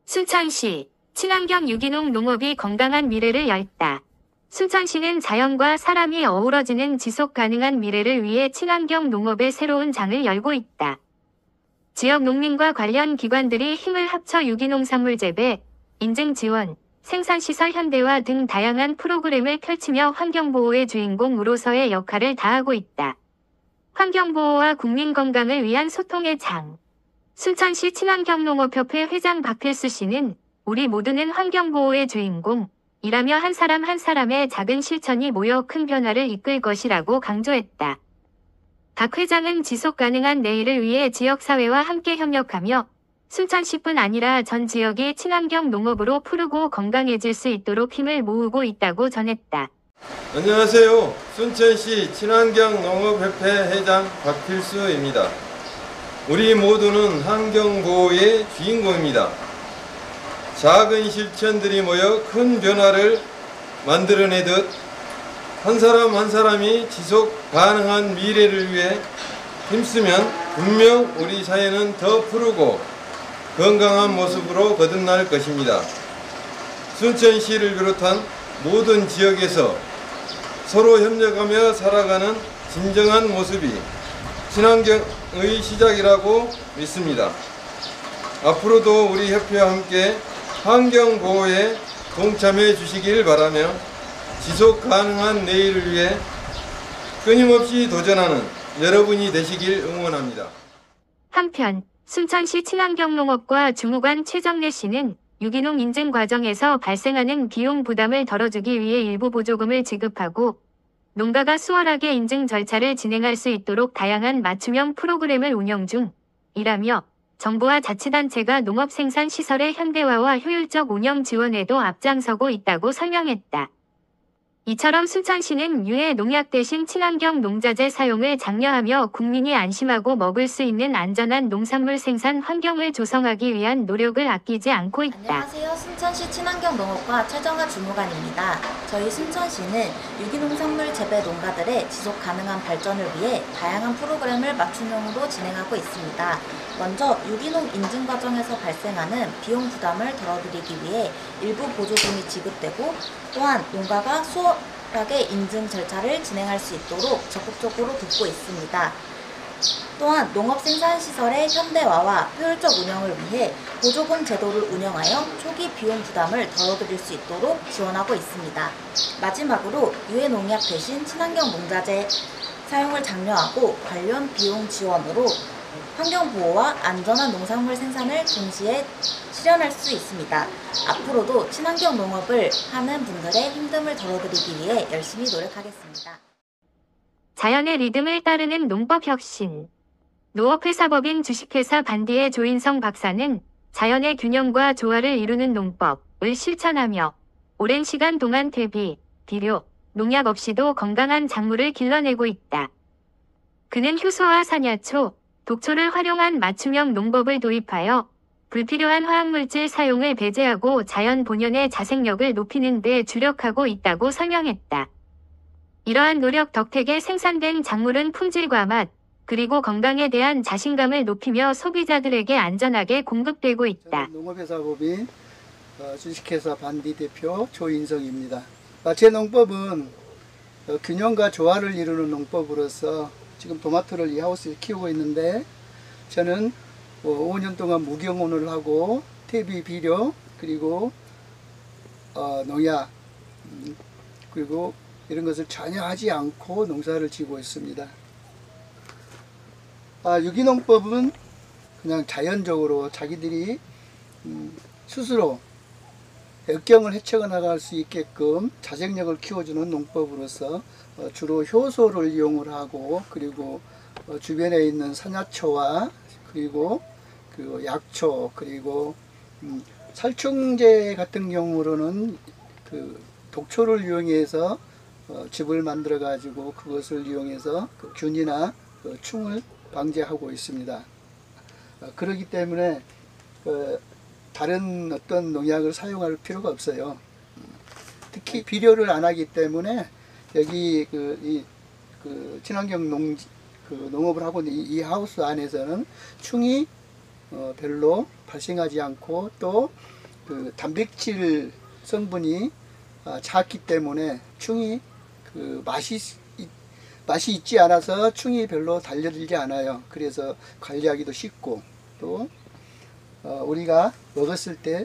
순천시 친환경 유기농 농업이 건강한 미래를 열다. 순천시는 자연과 사람이 어우러지는 지속 가능한 미래를 위해 친환경 농업의 새로운 장을 열고 있다. 지역 농민과 관련 기관들이 힘을 합쳐 유기농산물 재배, 인증 지원, 생산시설 현대화 등 다양한 프로그램을 펼치며 환경보호의 주인공으로서의 역할을 다하고 있다. 환경보호와 국민 건강을 위한 소통의 장. 순천시 친환경농업협회 회장 박필수 씨는 우리 모두는 환경보호의 주인공, 이라며 한 사람 한 사람의 작은 실천이 모여 큰 변화를 이끌 것이라고 강조했다. 박 회장은 지속 가능한 내일을 위해 지역사회와 함께 협력하며 순천시뿐 아니라 전 지역이 친환경 농업으로 푸르고 건강해질 수 있도록 힘을 모으고 있다고 전했다. 안녕하세요. 순천시 친환경농업협회 회장 박필수입니다. 우리 모두는 환경보호의 주인공입니다. 작은 실천들이 모여 큰 변화를 만들어내듯 한 사람 한 사람이 지속 가능한 미래를 위해 힘쓰면 분명 우리 사회는 더 푸르고 건강한 모습으로 거듭날 것입니다. 순천시를 비롯한 모든 지역에서 서로 협력하며 살아가는 진정한 모습이 친환경의 시작이라고 믿습니다. 앞으로도 우리 협회와 함께 환경보호에 동참해 주시길 바라며 지속 가능한 내일을 위해 끊임없이 도전하는 여러분이 되시길 응원합니다. 한편 순천시 친환경농업과 주무관 최정래 씨는 유기농 인증 과정에서 발생하는 비용 부담을 덜어주기 위해 일부 보조금을 지급하고 농가가 수월하게 인증 절차를 진행할 수 있도록 다양한 맞춤형 프로그램을 운영 중이라며 정부와 자치단체가 농업생산시설의 현대화와 효율적 운영 지원에도 앞장서고 있다고 설명했다. 이처럼 순천시는 유해 농약 대신 친환경 농자재 사용을 장려하며 국민이 안심하고 먹을 수 있는 안전한 농산물 생산 환경을 조성하기 위한 노력을 아끼지 않고 있다. 안녕하세요. 순천시 친환경농업과 최정아 주무관입니다. 저희 순천시는 유기농산물 재배 농가들의 지속 가능한 발전을 위해 다양한 프로그램을 맞춤형으로 진행하고 있습니다. 먼저 유기농 인증 과정에서 발생하는 비용 부담을 덜어드리기 위해 일부 보조금이 지급되고 또한 농가가 수월하게 인증 절차를 진행할 수 있도록 적극적으로 돕고 있습니다. 또한 농업생산시설의 현대화와 효율적 운영을 위해 보조금 제도를 운영하여 초기 비용 부담을 덜어드릴 수 있도록 지원하고 있습니다. 마지막으로 유해 농약 대신 친환경 농자재 사용을 장려하고 관련 비용 지원으로 환경보호와 안전한 농산물 생산을 동시에 실현할 수 있습니다. 앞으로도 친환경 농업을 하는 분들의 힘듦을 덜어드리기 위해 열심히 노력하겠습니다. 자연의 리듬을 따르는 농법 혁신. 농업회사법인 주식회사 반디의 조인성 박사는 자연의 균형과 조화를 이루는 농법을 실천하며 오랜 시간 동안 퇴비, 비료, 농약 없이도 건강한 작물을 길러내고 있다. 그는 효소와 산야초, 독초를 활용한 맞춤형 농법을 도입하여 불필요한 화학물질 사용을 배제하고 자연 본연의 자생력을 높이는 데 주력하고 있다고 설명했다. 이러한 노력 덕택에 생산된 작물은 품질과 맛, 그리고 건강에 대한 자신감을 높이며 소비자들에게 안전하게 공급되고 있다. 농업회사법인 주식회사 반디 대표 조인성입니다. 제 농법은 균형과 조화를 이루는 농법으로서 지금 토마토를 이 하우스에 키우고 있는데 저는 5년 동안 무경온을 하고 퇴비, 비료, 그리고 농약, 그리고 이런 것을 전혀 하지 않고 농사를 지고 있습니다. 유기농법은 그냥 자연적으로 자기들이 스스로 역경을 헤쳐가 나갈 수 있게끔 자생력을 키워주는 농법으로서 주로 효소를 이용을 하고 그리고 주변에 있는 산야초와 그리고 약초 그리고 살충제 같은 경우로는 독초를 이용해서 즙을 만들어 가지고 그것을 이용해서 균이나 충을 방지하고 있습니다. 그렇기 때문에 다른 어떤 농약을 사용할 필요가 없어요. 특히 비료를 안 하기 때문에 여기 친환경 농업을 하고 있는 이 하우스 안에서는 충이 별로 발생하지 않고 또 그 단백질 성분이 작기 때문에 충이 그 맛이 있지 않아서 충이 별로 달려들지 않아요. 그래서 관리하기도 쉽고 또 우리가 먹었을 때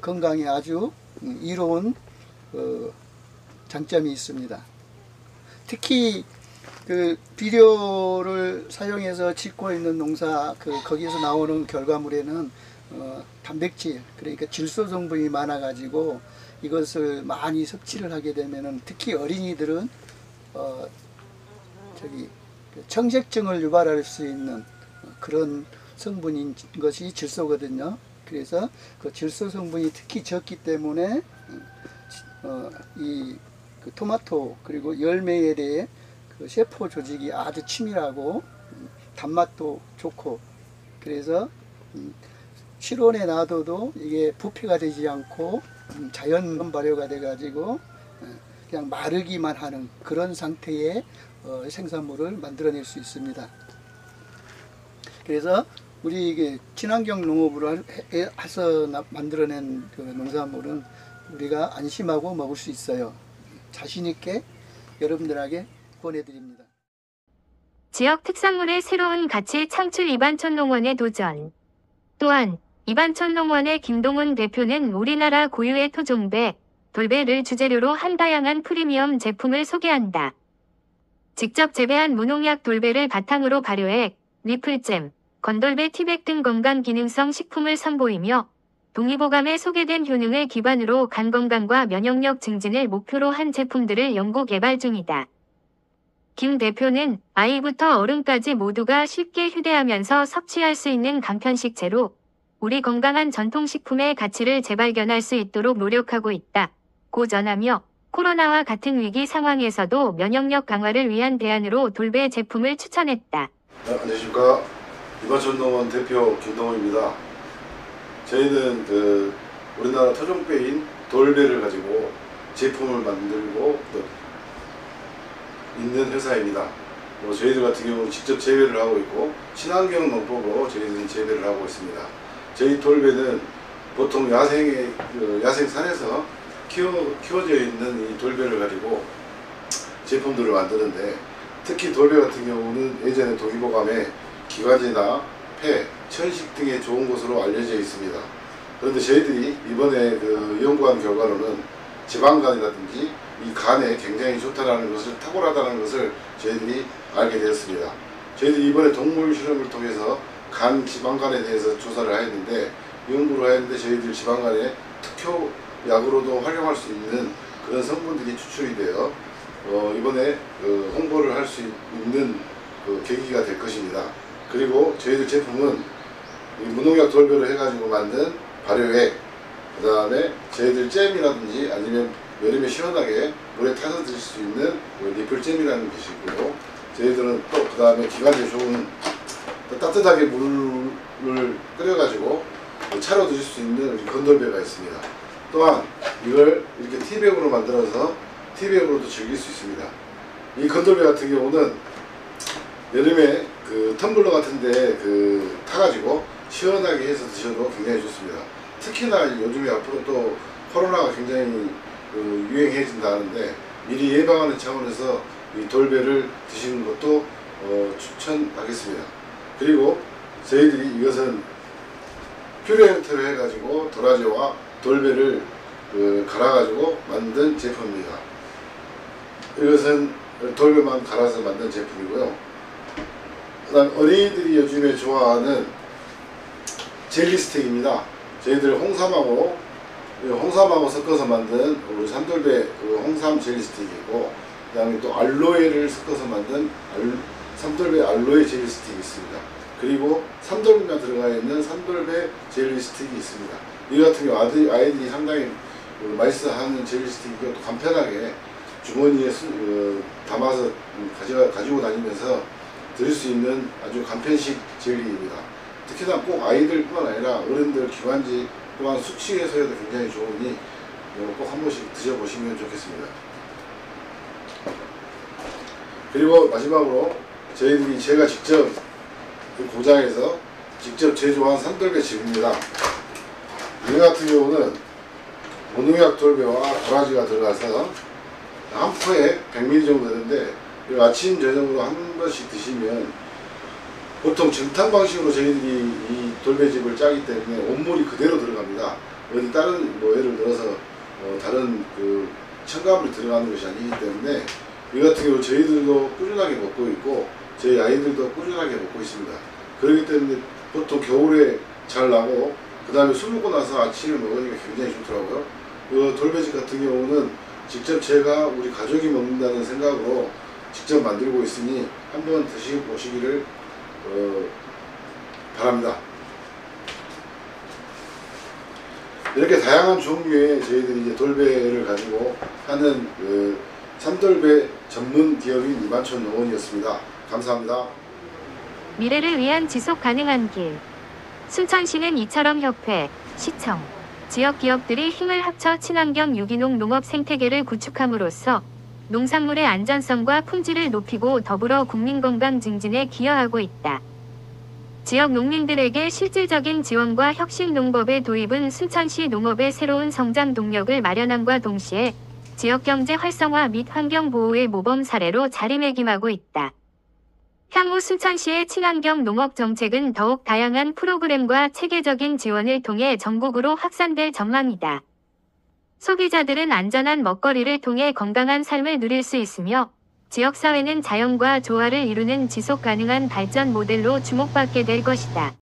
건강에 아주 이로운 장점이 있습니다. 특히 그 비료를 사용해서 짓고 있는 농사 거기에서 나오는 결과물에는 단백질, 그러니까 질소 성분이 많아 가지고 이것을 많이 섭취를 하게 되면은 특히 어린이들은 청색증을 유발할 수 있는 그런 성분인 것이 질소거든요. 그래서 그 질소 성분이 특히 적기 때문에 이 그 토마토 그리고 열매에 대해 그 세포 조직이 아주 치밀하고 단맛도 좋고 그래서 실온에 놔둬도 이게 부패가 되지 않고 자연 발효가 돼 가지고 그냥 마르기만 하는 그런 상태의 생산물을 만들어낼 수 있습니다. 그래서 우리 이게 친환경 농업으로 해서 만들어낸 그 농산물은 우리가 안심하고 먹을 수 있어요. 자신 있게 여러분들에게 권해드립니다. 지역 특산물의 새로운 가치 창출 이반촌 농원의 도전. 또한 이반촌 농원의 김동훈 대표는 우리나라 고유의 토종배, 돌배를 주재료로 한 다양한 프리미엄 제품을 소개한다. 직접 재배한 무농약 돌배를 바탕으로 발효해 리플잼, 건돌배 티백 등 건강 기능성 식품을 선보이며 동의보감에 소개된 효능을 기반으로 간 건강과 면역력 증진을 목표로 한 제품들을 연구 개발 중이다. 김 대표는 아이부터 어른까지 모두가 쉽게 휴대하면서 섭취할 수 있는 간편식 재료, 우리 건강한 전통식품의 가치를 재발견할 수 있도록 노력하고 있다. 고 전하며 코로나와 같은 위기 상황에서도 면역력 강화를 위한 대안으로 돌배 제품을 추천했다. 네, 안녕하십니까. 이반촌 농원 대표 김동훈입니다. 저희는 우리나라 토종배인 돌배를 가지고 제품을 만들고 있는 회사입니다. 저희들 같은 경우는 직접 재배를 하고 있고 친환경 농법으로 저희들은 재배를 하고 있습니다. 저희 돌배는 보통 야생산에서 키워져 있는 이 돌배를 가지고 제품들을 만드는데 특히 돌배 같은 경우는 예전에 동의보감에 기관지나 폐, 천식 등에 좋은 것으로 알려져 있습니다. 그런데 저희들이 이번에 연구한 결과로는 지방간이라든지 이 간에 굉장히 좋다라는 것을 탁월하다는 것을 저희들이 알게 되었습니다. 저희들이 이번에 동물 실험을 통해서 간 지방간에 대해서 조사를 하였는데 연구를 하였는데 저희들 지방간에 특효약으로도 활용할 수 있는 그런 성분들이 추출이 되어 이번에 홍보를 할 수 있는 계기가 될 것입니다. 그리고 저희들 제품은 무농약 돌배를 해가지고 만든 발효액, 그 다음에 저희들 잼이라든지 아니면 여름에 시원하게 물에 타서 드실 수 있는 리플잼이라는 것이 있고요. 저희들은 또 그 다음에 기관지에 좋은 따뜻하게 물을 끓여가지고 차로 드실 수 있는 건돌배가 있습니다. 또한 이걸 이렇게 티백으로 만들어서 티백으로도 즐길 수 있습니다. 이 건돌배 같은 경우는 여름에 텀블러 같은데 타가지고 시원하게 해서 드셔도 굉장히 좋습니다. 특히나 요즘에 앞으로 또 코로나가 굉장히 유행해진다는데 미리 예방하는 차원에서 이 돌배를 드시는 것도 추천하겠습니다. 그리고 저희들이 이것은 퓨레 형태로 해가지고 도라지와 돌배를 갈아가지고 만든 제품입니다. 이것은 돌배만 갈아서 만든 제품이고요. 그 다음 어린이들이 요즘에 좋아하는 젤리 스틱입니다. 저희들 홍삼하고 섞어서 만든 우리 삼돌배 홍삼 젤리 스틱이고, 그 다음에 또 알로에를 섞어서 만든 삼돌배 알로에 젤리 스틱이 있습니다. 그리고 삼돌배가 들어가 있는 삼돌배 젤리 스틱이 있습니다. 이 같은 경우 아이들이 상당히 맛있어하는 젤리 스틱이고 또 간편하게 주머니에 담아서 가지고 다니면서 드릴 수 있는 아주 간편식 젤리입니다. 특히나 꼭 아이들뿐만 아니라 어른들, 기관지 또한 숙취 해소에도 굉장히 좋으니 꼭 한 번씩 드셔보시면 좋겠습니다. 그리고 마지막으로 저희들이 제가 직접 공장에서 직접 제조한 삼돌배 즙입니다. 이 같은 경우는 무농약 돌배와 도라지가 들어가서 한 포에 100ml 정도 되는데 아침 저녁으로 한 번씩 드시면 보통 정탕 방식으로 저희들이 이 돌배즙을 짜기 때문에 온물이 그대로 들어갑니다. 어디 다른 뭐 예를 들어서 다른 그 첨가물이 들어가는 것이 아니기 때문에 이 같은 경우 저희들도 꾸준하게 먹고 있고 저희 아이들도 꾸준하게 먹고 있습니다. 그렇기 때문에 보통 겨울에 잘 나고 그 다음에 술 먹고 나서 아침에 먹으니까 굉장히 좋더라고요. 그 돌배즙 같은 경우는 직접 제가 우리 가족이 먹는다는 생각으로 직접 만들고 있으니 한번 드셔보시기를 바랍니다. 이렇게 다양한 종류의 저희들이 이제 돌배를 가지고 하는 참돌배 전문 기업인 이만촌 농원이었습니다. 감사합니다. 미래를 위한 지속 가능한 길. 순천시는 이처럼 협회, 시청, 지역 기업들이 힘을 합쳐 친환경 유기농 농업 생태계를 구축함으로써 농산물의 안전성과 품질을 높이고 더불어 국민 건강 증진에 기여하고 있다. 지역 농민들에게 실질적인 지원과 혁신 농법의 도입은 순천시 농업의 새로운 성장 동력을 마련함과 동시에 지역 경제 활성화 및 환경 보호의 모범 사례로 자리매김하고 있다. 향후 순천시의 친환경 농업 정책은 더욱 다양한 프로그램과 체계적인 지원을 통해 전국으로 확산될 전망이다. 소비자들은 안전한 먹거리를 통해 건강한 삶을 누릴 수 있으며 지역사회는 자연과 조화를 이루는 지속 가능한 발전 모델로 주목받게 될 것이다.